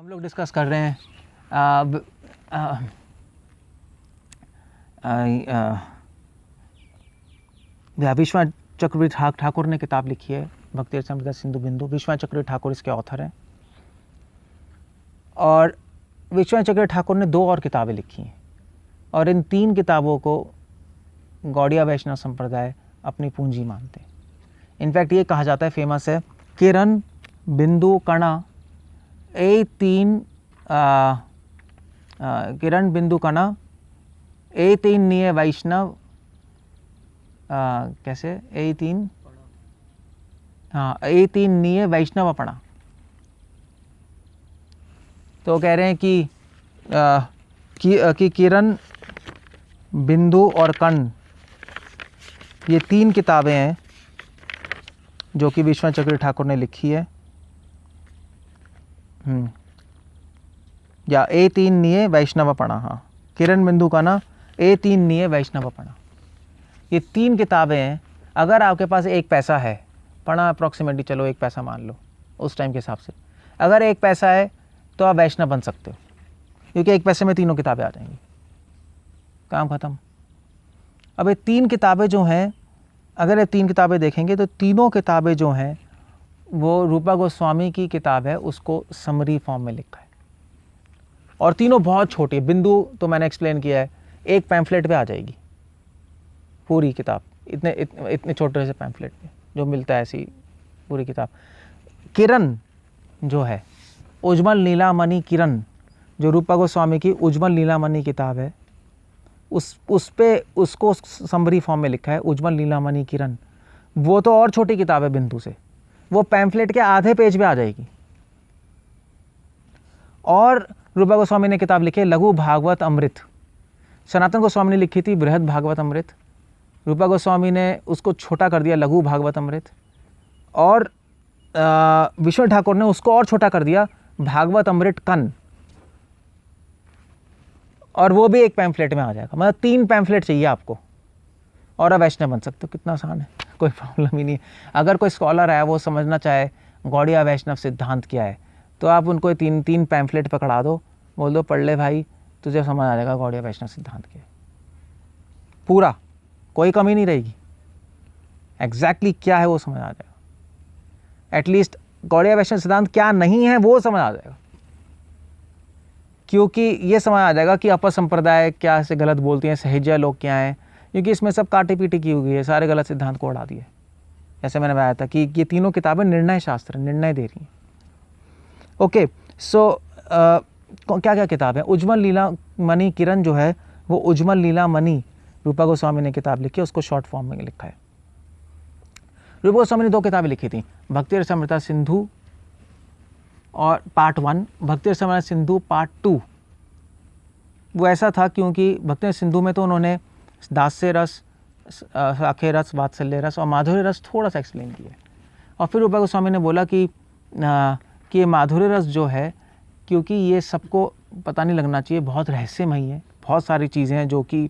हम लोग डिस्कस कर रहे हैं विश्वनाथ चक्रवर्ती ठाकुर ने किताब लिखी है भक्ति रसामृत सिंधु बिंदु। विश्वनाथ चक्रवर्ती ठाकुर इसके ऑथर हैं और विश्वनाथ चक्रवर्ती ठाकुर ने 2 और किताबें लिखी हैं और इन 3 किताबों को गौड़िया वैष्णव संप्रदाय अपनी पूंजी मानते हैं। इनफैक्ट ये कहा जाता है, फेमस है, किरण बिंदु कणा ए 3 किरण बिंदु कणा ए 3 निये वैष्णव कैसे ए 3 हाँ ए 3 निये वैष्णव अपना। तो कह रहे हैं कि किरण बिंदु और कण ये 3 किताबें हैं जो कि विश्वनाथ चक्रवर्ती ठाकुर ने लिखी है। या ए 3 निये वैष्णवपणा, हाँ किरण बिंदु का ना ए 3 निये वैष्णवपणा, ये 3 किताबें हैं। अगर आपके पास 1 पैसा है, पढ़ा अप्रॉक्सीमेटली चलो 1 पैसा मान लो उस टाइम के हिसाब से, अगर 1 पैसा है तो आप वैष्णव बन सकते हो, क्योंकि 1 पैसे में तीनों किताबें आ जाएंगी, काम खत्म। अब ये 3 किताबें जो हैं, अगर ये 3 किताबें देखेंगे तो तीनों किताबें जो हैं वो रूपा गोस्वामी की किताब है, उसको समरी फॉर्म में लिखा है और तीनों बहुत छोटी है। बिंदु तो मैंने एक्सप्लेन किया है, एक पैम्फलेट पे आ जाएगी पूरी किताब, इतने छोटे से पैम्फलेट पे जो मिलता है ऐसी पूरी किताब। किरण जो है उज्ज्वल नीलामणि किरण, जो रूपा गोस्वामी की उज्ज्वल नीलामणि किताब है, उस पे उसको समरी फॉर्म में लिखा है उज्ज्वल नीलामणि किरण। वो तो और छोटी किताब है बिंदु से, वो पैम्फलेट के आधे पेज पे आ जाएगी। और रूपा गोस्वामी ने किताब लिखी है लघु भागवत अमृत। सनातन गोस्वामी ने लिखी थी बृहद भागवत अमृत, रूपा गोस्वामी ने उसको छोटा कर दिया लघु भागवत अमृत, और विश्वनाथ ठाकुर ने उसको और छोटा कर दिया भागवत अमृत कन, और वो भी एक पैम्फलेट में आ जाएगा। मतलब 3 पैम्फलेट चाहिए आपको और आप वैष्णव बन सकते हो। कितना आसान है, कोई प्रॉब्लम ही नहीं है। अगर कोई स्कॉलर है वो समझना चाहे गौड़िया वैष्णव सिद्धांत क्या है, तो आप उनको 3 पैम्फलेट पकड़ा दो, बोल दो पढ़ ले भाई, तुझे समझ आ जाएगा गौड़िया वैष्णव सिद्धांत क्या है, पूरा, कोई कमी नहीं रहेगी, एग्जैक्टली क्या है वो समझ आ जाएगा। एटलीस्ट गौड़िया वैष्णव सिद्धांत क्या नहीं है वो समझ आ जाएगा, क्योंकि ये समझ आ जाएगा कि अपर संप्रदाय क्या से गलत बोलती हैं, सहज्या लोग क्या हैं, क्योंकि इसमें सब काटी पीटी की हुई है, सारे गलत सिद्धांत को उड़ा दिए। जैसे मैंने बताया था कि ये तीनों किताबें निर्णय शास्त्र, निर्णय दे रही हैं। ओके, सो क्या क्या किताब है? उज्ज्वल नीलामणि किरण जो है वो उज्ज्वल नीलामणि रूपा गोस्वामी ने किताब लिखी है, उसको शॉर्ट फॉर्म में लिखा है। रूपा गोस्वामी ने 2 किताबें लिखी थी, भक्ति रसामृत सिंधु और पार्ट 1, भक्ति रसामृत सिंधु पार्ट 2। वो ऐसा था क्योंकि भक्ति सिंधु में तो उन्होंने दास्य रस, साखे रस, वात्सल्य रस और माधुर्य रस थोड़ा सा एक्सप्लेन किया, और फिर रूपा गोस्वामी ने बोला कि ये माधुर्य रस जो है, क्योंकि ये सबको पता नहीं लगना चाहिए, बहुत रहस्यमयी है, बहुत सारी चीज़ें हैं जो कि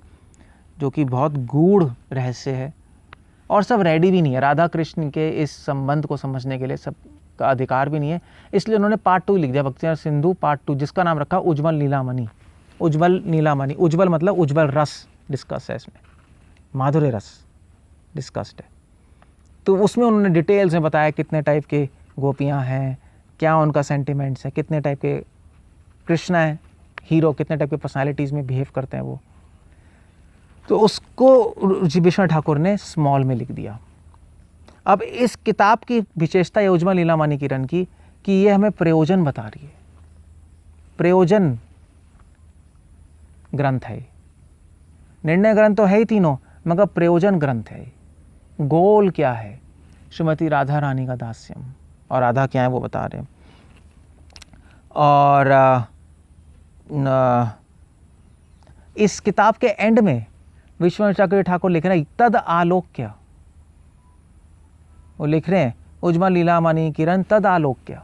बहुत गूढ़ रहस्य है, और सब रेडी भी नहीं है राधा कृष्ण के इस संबंध को समझने के लिए, सबका अधिकार भी नहीं है। इसलिए उन्होंने पार्ट 2 लिख दिया, भक्ति सिंधु पार्ट 2, जिसका नाम रखा उज्ज्वल नीलामणि। उज्ज्वल नीलामणि, उज्ज्वल मतलब उज्ज्वल रस डिस्कस है इसमें, माधुर्य रस डिस्कस्ड है। तो उसमें उन्होंने डिटेल्स में बताया कितने टाइप के गोपियाँ हैं, क्या उनका सेंटिमेंट्स है, कितने टाइप के कृष्ण है हीरो, कितने टाइप के पर्सनालिटीज़ में बिहेव करते हैं वो। तो उसको विश्वनाथ ठाकुर ने स्मॉल में लिख दिया। अब इस किताब की विशेषता ये उज्ज्वल नीलामणि किरण की कि ये हमें प्रयोजन बता रही है, प्रयोजन ग्रंथ है। निर्णय ग्रंथ तो है ही तीनों, मगर प्रयोजन ग्रंथ है। गोल क्या है? श्रीमती राधा रानी का दास्यम, और राधा क्या है वो बता रहे हैं। और इस किताब के एंड में विश्वनाथ चक्रवर्ती ठाकुर लिख रहे हैं तद आलोक्य, वो लिख रहे हैं उज्ज्वल नीलामणि किरण तद आलोक्य,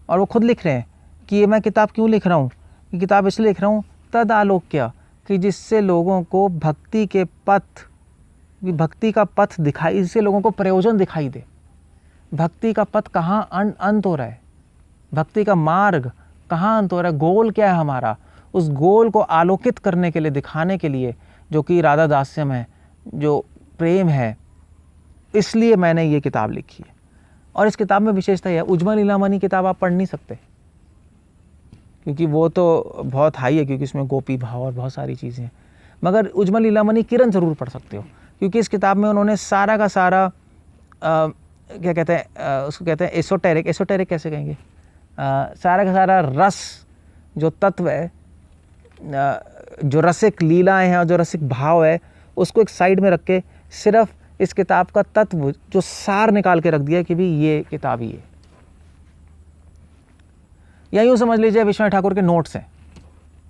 और वो खुद लिख रहे हैं कि ये मैं किताब क्यों लिख रहा हूँ, ये किताब इसलिए लिख रहा हूँ तद आलोक्य, कि जिससे लोगों को भक्ति के पथ, भक्ति का पथ दिखाई, इससे लोगों को प्रयोजन दिखाई दे, भक्ति का पथ कहाँ अंत हो रहा है, भक्ति का मार्ग कहाँ अंत हो रहा है, गोल क्या है हमारा, उस गोल को आलोकित करने के लिए, दिखाने के लिए, जो कि राधा दास्यम है, जो प्रेम है, इसलिए मैंने ये किताब लिखी है। और इस किताब में विशेषता यह है, उज्ज्वल लीलामणि किताब आप पढ़ नहीं सकते क्योंकि वो तो बहुत हाई है, क्योंकि इसमें गोपी भाव और बहुत सारी चीज़ें हैं। मगर उज्ज्वल लीलामणि किरण ज़रूर पढ़ सकते हो, क्योंकि इस किताब में उन्होंने सारा का सारा क्या कहते हैं, उसको कहते हैं एसोटेरिक, एसोटेरिक कैसे कहेंगे, सारा का सारा रस जो तत्व है, जो रसिक लीलाएं हैं और जो रसिक भाव है, उसको एक साइड में रख के सिर्फ इस किताब का तत्व जो सार निकाल के रख दिया कि भी ये किताब ही है। या यूँ समझ लीजिए विश्वनाथ ठाकुर के नोट्स हैं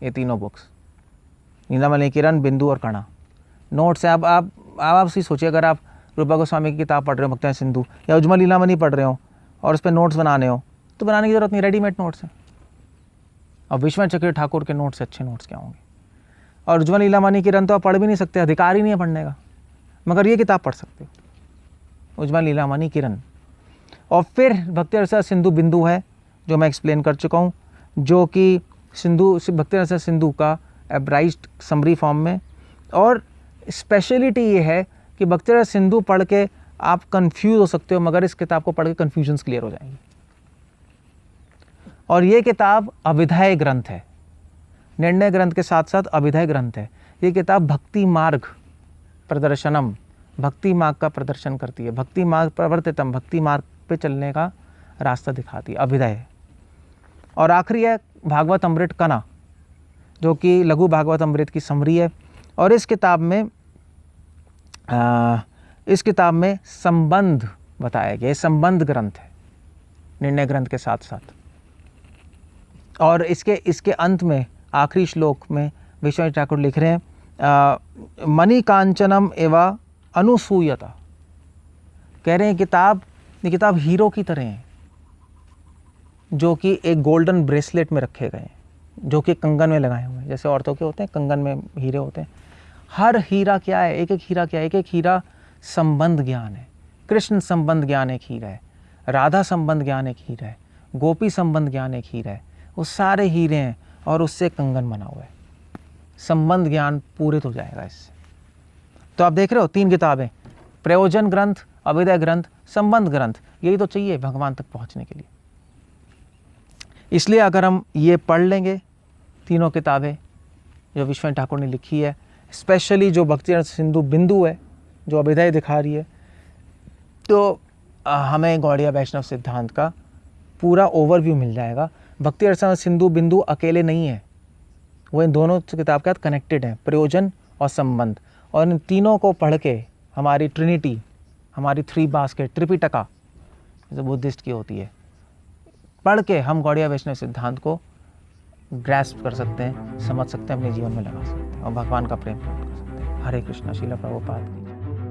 ये तीनों बुक्स, नीलामणि, किरण, बिंदु और कणा, नोट्स हैं। अब आप सी सोचिए, अगर आप रूपा गोस्वामी की किताब पढ़ रहे हो भक्ति सिंधु, या उज्ज्वल लीलामणि पढ़ रहे हो और उस पर नोट्स बनाने हो, तो बनाने की जरूरत नहीं, रेडीमेड नोट्स हैं। और विश्वनाथ चक्रवर्ती ठाकुर के नोट्स से अच्छे नोट्स क्या होंगे। और उज्ज्वल लीलामणि, किरण तो आप पढ़ भी नहीं सकते, अधिकार ही नहीं है पढ़ने का, मगर ये किताब पढ़ सकते हो, उज्ज्वल लीलामणि, किरण। और फिर भक्ति रस सिंधु बिंदु है, जो मैं एक्सप्लेन कर चुका हूँ, जो कि भक्ति रस सिंधु का एब्राइज्ड समरी फॉर्म में। और स्पेशलिटी ये है कि भक्ति रस सिंधु पढ़ के आप कंफ्यूज हो सकते हो, मगर इस किताब को पढ़ के कन्फ्यूजन्स क्लियर हो जाएंगी। और ये किताब अभिधाय ग्रंथ है, निर्णय ग्रंथ के साथ साथ अभिधाय ग्रंथ है। ये किताब भक्ति मार्ग प्रदर्शनम, भक्ति मार्ग का प्रदर्शन करती है, भक्ति मार्ग प्रवर्तितम, भक्ति मार्ग पे चलने का रास्ता दिखाती है, अभिधाय। और आखिरी है भागवत अमृत कना, जो कि लघु भागवत अमृत की समरी है। और इस किताब में संबंध बताया गया, संबंध ग्रंथ है निर्णय ग्रंथ के साथ साथ। और इसके अंत में आखिरी श्लोक में विश्वनाथ ठाकुर लिख रहे हैं, मणि कांचनम एवं अनुसूयता, कह रहे हैं ये किताब हीरो की तरह है, जो कि एक गोल्डन ब्रेसलेट में रखे गए हैं, जो कि कंगन में लगाए हुए हैं, जैसे औरतों के होते हैं कंगन में हीरे होते हैं। हर हीरा क्या है, एक एक हीरा क्या है, एक एक हीरा संबंध ज्ञान है। कृष्ण संबंध ज्ञान एक हीरा है, राधा संबंध ज्ञान एक हीरा है, गोपी संबंध ज्ञान एक हीरा है, वो सारे हीरे हैं और उससे कंगन बना हुआ है। संबंध ज्ञान पूरित हो जाएगा इससे। तो आप देख रहे हो 3 किताबें, प्रयोजन ग्रंथ, अभिदय ग्रंथ, संबंध ग्रंथ, यही तो चाहिए भगवान तक पहुंचने के लिए। इसलिए अगर हम ये पढ़ लेंगे तीनों किताबें जो विश्वनाथ ठाकुर ने लिखी है, स्पेशली जो भक्ति रस सिंधु बिंदु है जो अभिदय दिखा रही है, तो हमें गौड़िया वैष्णव सिद्धांत का पूरा ओवरव्यू मिल जाएगा। भक्ति रस सिंधु बिंदु अकेले नहीं है, वो इन दोनों किताब के साथ कनेक्टेड है, प्रयोजन और संबंध। और इन तीनों को पढ़ के हमारी ट्रिनिटी, हमारी 3 बास्केट, त्रिपिटका जैसे बुद्धिस्ट की होती है, पढ़ के हम गौड़िया वैष्णव सिद्धांत को ग्रैस्प कर सकते हैं, समझ सकते हैं, अपने जीवन में लगा सकते हैं और भगवान का प्रेम प्राप्त कर सकते हैं। हरे कृष्णा। श्रील प्रभुपाद की।